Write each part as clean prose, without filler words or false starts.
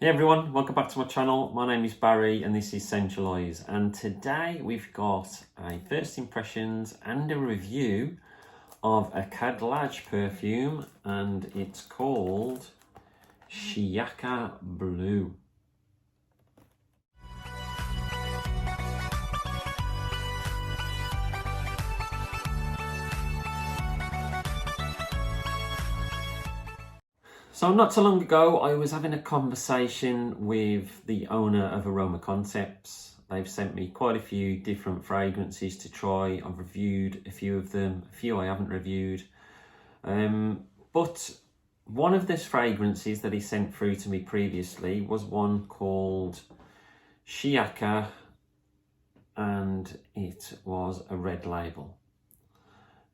Hey everyone, welcome back to my channel. My name is Barry and this is Centralize, and today we've got a first impressions and a review of a Khadlaj perfume, and it's called Shiyaaka Blue. So not so long ago, I was having a conversation with the owner of Aroma Concepts. They've sent me quite a few different fragrances to try. I've reviewed a few of them, a few I haven't reviewed. But one of these fragrances that he sent through to me previously was one called Shiyaaka, and it was a red label.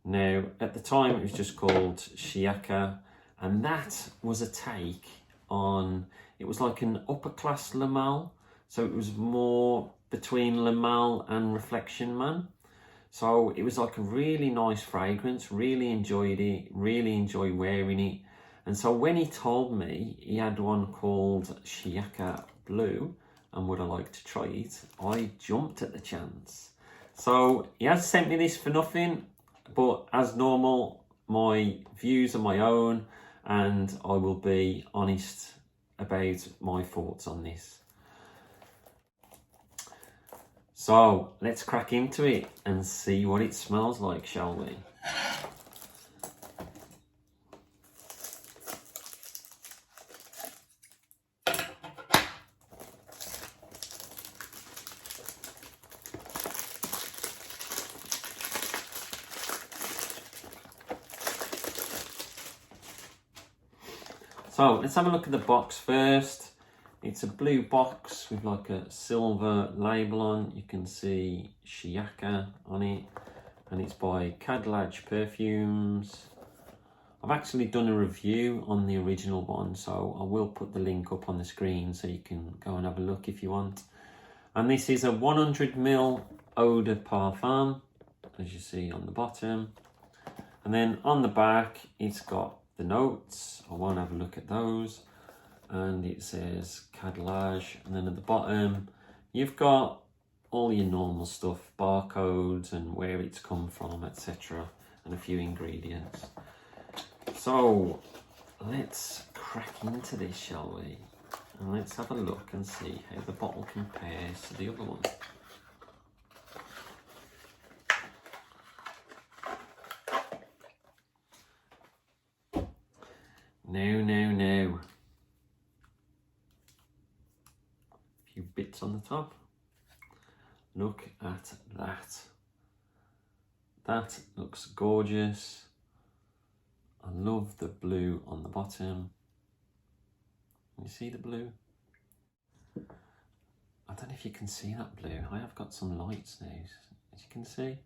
Now, at the time, it was just called Shiyaaka. And that was a take on, it was like an upper class Le Male. So it was more between Le Male and Reflection Man. So it was like a really nice fragrance, really enjoyed it, really enjoyed wearing it. And so when he told me he had one called Shiyaaka Blue and would I like to try it, I jumped at the chance. So he has sent me this for nothing, but as normal, my views are my own, and I will be honest about my thoughts on this. So let's crack into it and see what it smells like, shall we? So let's have a look at the box first. It's a blue box with like a silver label on. You can see Shiyaaka on it, and it's by Khadlaj Perfumes. I've actually done a review on the original one, so I will put the link up on the screen so you can go and have a look if you want. And this is a 100ml eau de parfum, as you see on the bottom. And then on the back, it's got the notes. I won't have a look at those. And it says Khadlaj, and then at the bottom you've got all your normal stuff, barcodes and where it's come from, etc., and a few ingredients. So let's crack into this, shall we? And let's have a look and see how the bottle compares to the other one. Now. A few bits on the top. Look at that. That looks gorgeous. I love the blue on the bottom. You see the blue? I don't know if you can see that blue. I have got some lights now, as you can see.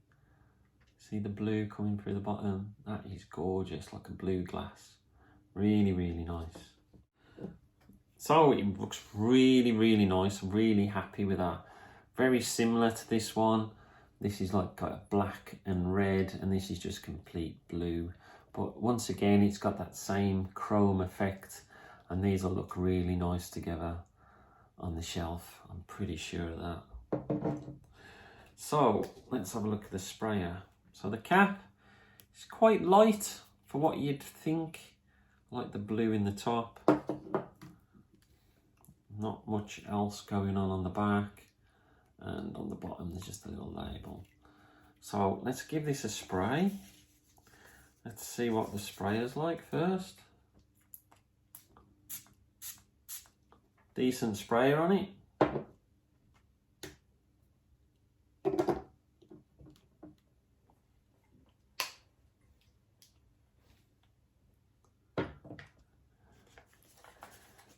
See the blue coming through the bottom? That is gorgeous, like a blue glass. Really, really nice. So it looks really, really nice. I'm really happy with that. Very similar to this one. This is like got a black and red, and this is just complete blue. But once again, it's got that same chrome effect, and these will look really nice together on the shelf. I'm pretty sure of that. So let's have a look at the sprayer. So the cap is quite light for what you'd think. Like the blue in the top. Not much else going on the back, and on the bottom there's just a little label. So let's give this a spray. Let's see what the sprayer's like first. Decent sprayer on it.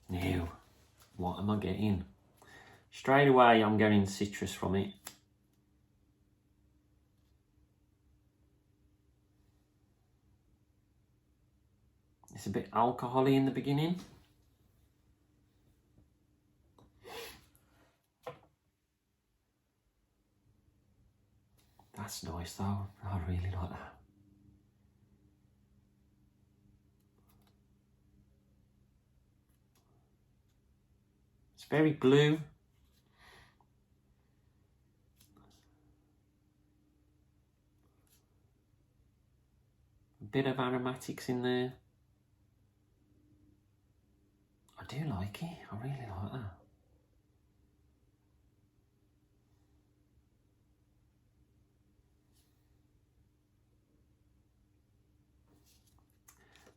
Now, what am I getting? Straight away, I'm getting citrus from it. It's a bit alcohol-y in the beginning. That's nice though. I really like that. very blue. A bit of aromatics in there. I do like it. I really like that.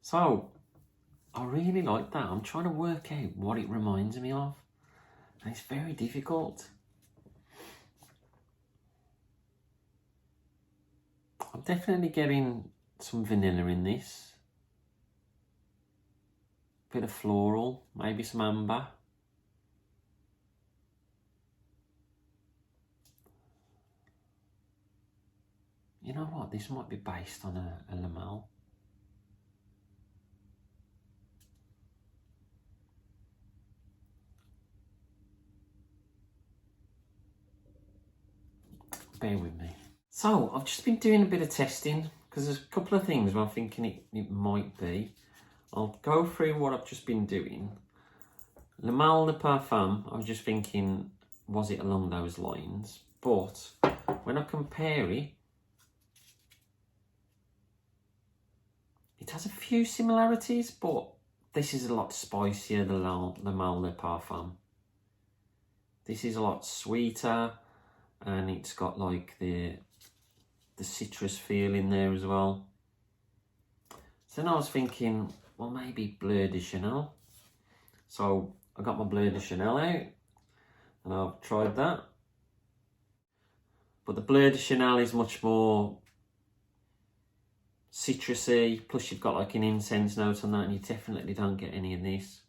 So, I really like that. I'm trying to work out what it reminds me of. And it's very difficult. I'm definitely getting some vanilla in this. Bit of floral, maybe some amber. You know what? This might be based on a Lamel. Bear with me. So, I've just been doing a bit of testing because there's a couple of things where I'm thinking it might be. I'll go through what I've just been doing. Lamel de Parfum, I was just thinking, was it along those lines? But when I compare it, it has a few similarities, but this is a lot spicier than Lamel de Parfum. This is a lot sweeter, and it's got like the citrus feel in there as well. So then I was thinking, well, maybe Bleu de Chanel. So I got my Bleu de Chanel out and I've tried that. But the Bleu de Chanel is much more citrusy, plus you've got like an incense note on that, and you definitely don't get any of this.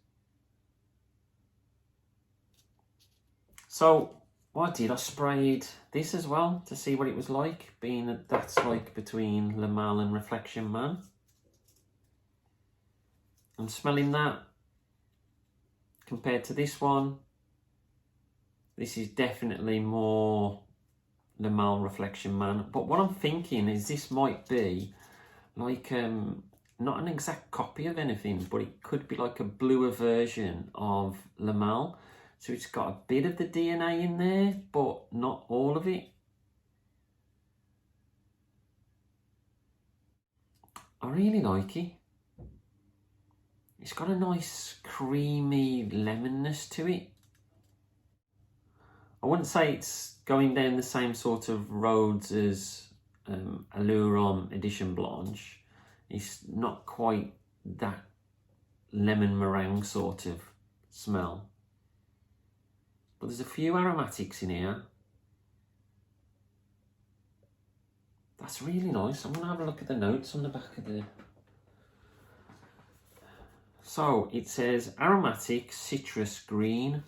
So what I did, I sprayed this as well to see what it was like, being that that's like between Lamel and Reflection Man. I'm smelling that compared to this one. This is definitely more Lamel Reflection Man. But what I'm thinking is this might be like not an exact copy of anything, but it could be like a bluer version of Lamel. So it's got a bit of the DNA in there, but not all of it. I really like it. It's got a nice creamy lemonness to it. I wouldn't say it's going down the same sort of roads as Aroma Edition Blanche. It's not quite that lemon meringue sort of smell. But there's a few aromatics in here. That's really nice. I'm going to have a look at the notes on the back of the... So it says aromatic citrus green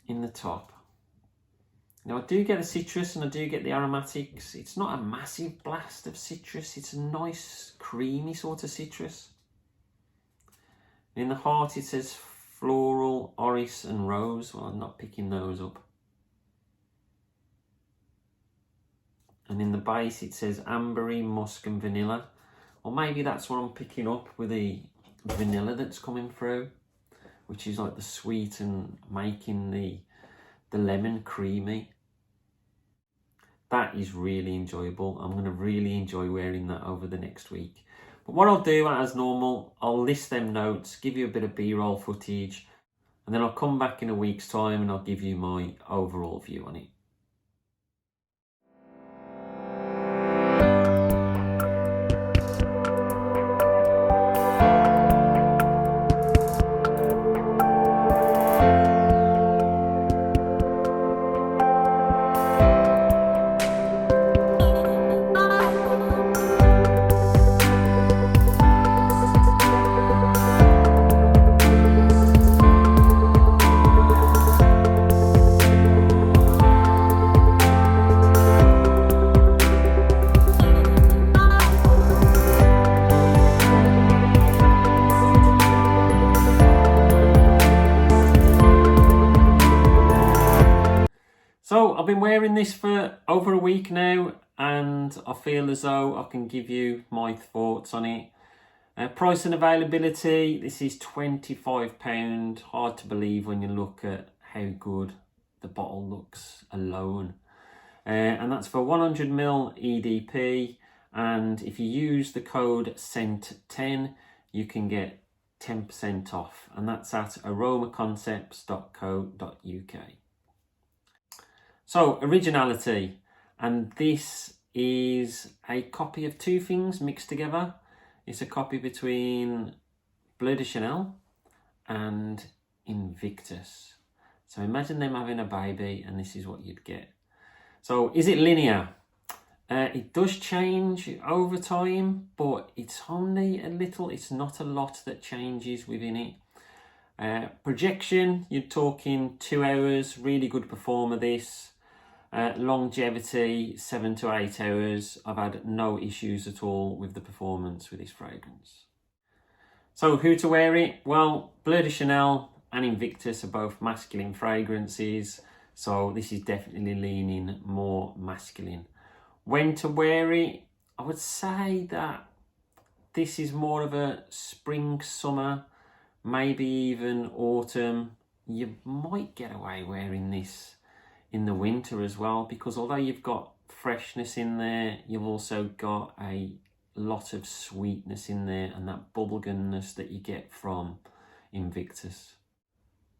in the top. Now I do get the citrus and I do get the aromatics. It's not a massive blast of citrus. It's a nice creamy sort of citrus. In the heart it says floral, orris and rose. Well, I'm not picking those up. And in the base it says ambery, musk and vanilla. Or maybe that's what I'm picking up with the vanilla that's coming through, which is like the sweet and making the lemon creamy. That is really enjoyable. I'm going to really enjoy wearing that over the next week. But what I'll do as normal, I'll list them notes, give you a bit of B-roll footage, and then I'll come back in a week's time and I'll give you my overall view on it. So I've been wearing this for over a week now and I feel as though I can give you my thoughts on it. Price and availability, this is £25. Hard to believe when you look at how good the bottle looks alone. And that's for 100ml EDP. And if you use the code SCENT10, you can get 10% off. And that's at aromaconcepts.co.uk. So, originality. And this is a copy of two things mixed together. It's a copy between Bleu de Chanel and Invictus. So imagine them having a baby and this is what you'd get. So is it linear? It does change over time, but it's only a little, it's not a lot that changes within it. Projection, you're talking 2 hours, really good performer this. Longevity, 7 to 8 hours. I've had no issues at all with the performance with this fragrance. So who to wear it? Well, Bleu de Chanel and Invictus are both masculine fragrances, so this is definitely leaning more masculine. When to wear it? I would say that this is more of a spring, summer, maybe even autumn. You might get away wearing this in the winter as well, because although you've got freshness in there, you've also got a lot of sweetness in there and that bubblegumness that you get from Invictus.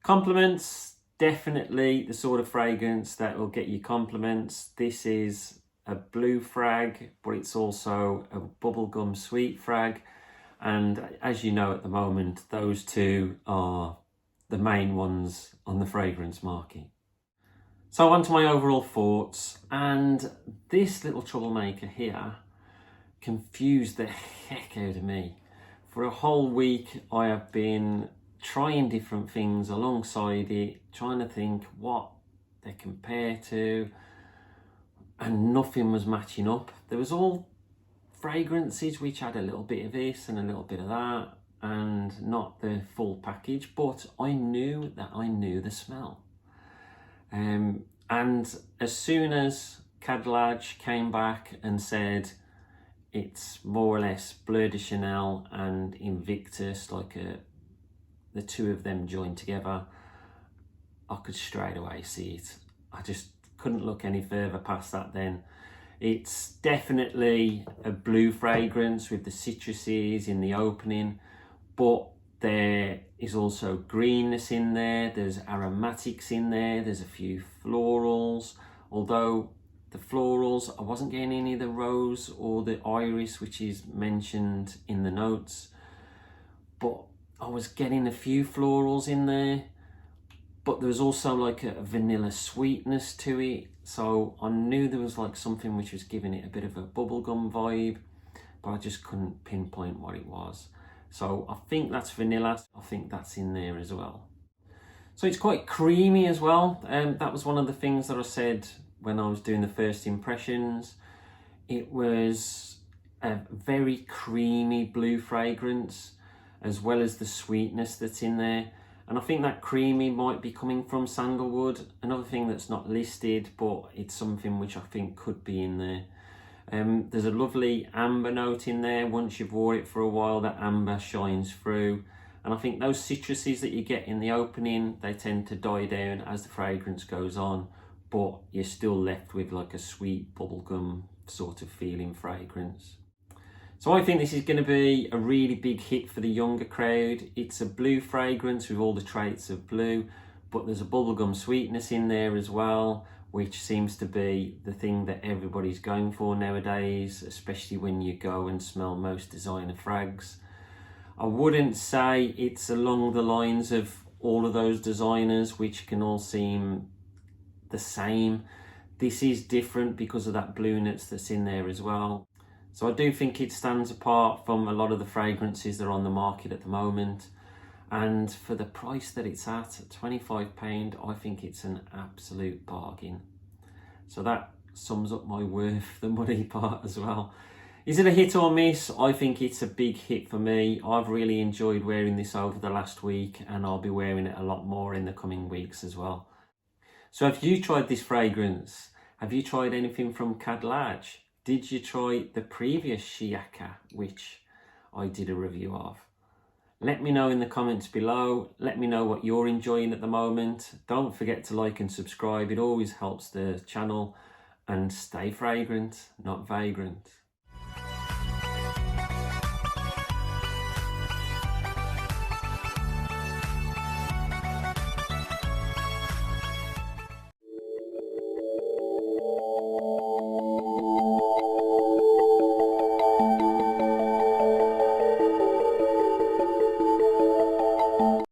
Compliments, definitely the sort of fragrance that will get you compliments. This is a blue frag, but it's also a bubblegum sweet frag. And as you know at the moment, those two are the main ones on the fragrance market. So on to my overall thoughts, and this little troublemaker here confused the heck out of me. For a whole week I have been trying different things alongside it, trying to think what they compare to, and nothing was matching up. There was all fragrances which had a little bit of this and a little bit of that, and not the full package, but I knew that I knew the smell. And as soon as Khadlaj came back and said it's more or less Bleu de Chanel and Invictus, like the two of them joined together, I could straight away see it. I just couldn't look any further past that then. It's definitely a blue fragrance with the citruses in the opening, but there is also greenness in there, there's aromatics in there, there's a few florals, although the florals, I wasn't getting any of the rose or the iris, which is mentioned in the notes, but I was getting a few florals in there, but there was also like a vanilla sweetness to it, so I knew there was like something which was giving it a bit of a bubblegum vibe, but I just couldn't pinpoint what it was. So I think that's vanilla. I think that's in there as well. So it's quite creamy as well. That was one of the things that I said when I was doing the first impressions. It was a very creamy blue fragrance, as well as the sweetness that's in there. And I think that creamy might be coming from sandalwood. Another thing that's not listed, but it's something which I think could be in there. There's a lovely amber note in there. Once you've wore it for a while, that amber shines through. And I think those citruses that you get in the opening, they tend to die down as the fragrance goes on, but you're still left with like a sweet bubblegum sort of feeling fragrance. So I think this is going to be a really big hit for the younger crowd. It's a blue fragrance with all the traits of blue, but there's a bubblegum sweetness in there as well, which seems to be the thing that everybody's going for nowadays, especially when you go and smell most designer frags. I wouldn't say it's along the lines of all of those designers, which can all seem the same. This is different because of that blueness that's in there as well. So I do think it stands apart from a lot of the fragrances that are on the market at the moment. And for the price that it's at £25, I think it's an absolute bargain. So that sums up my worth the money part as well. Is it a hit or miss? I think it's a big hit for me. I've really enjoyed wearing this over the last week, and I'll be wearing it a lot more in the coming weeks as well. So have you tried this fragrance? Have you tried anything from Khadlaj? Did you try the previous Shiyaaka, which I did a review of. Let me know in the comments below. Let me know what you're enjoying at the moment. Don't forget to like and subscribe. It always helps the channel. And stay fragrant, not vagrant.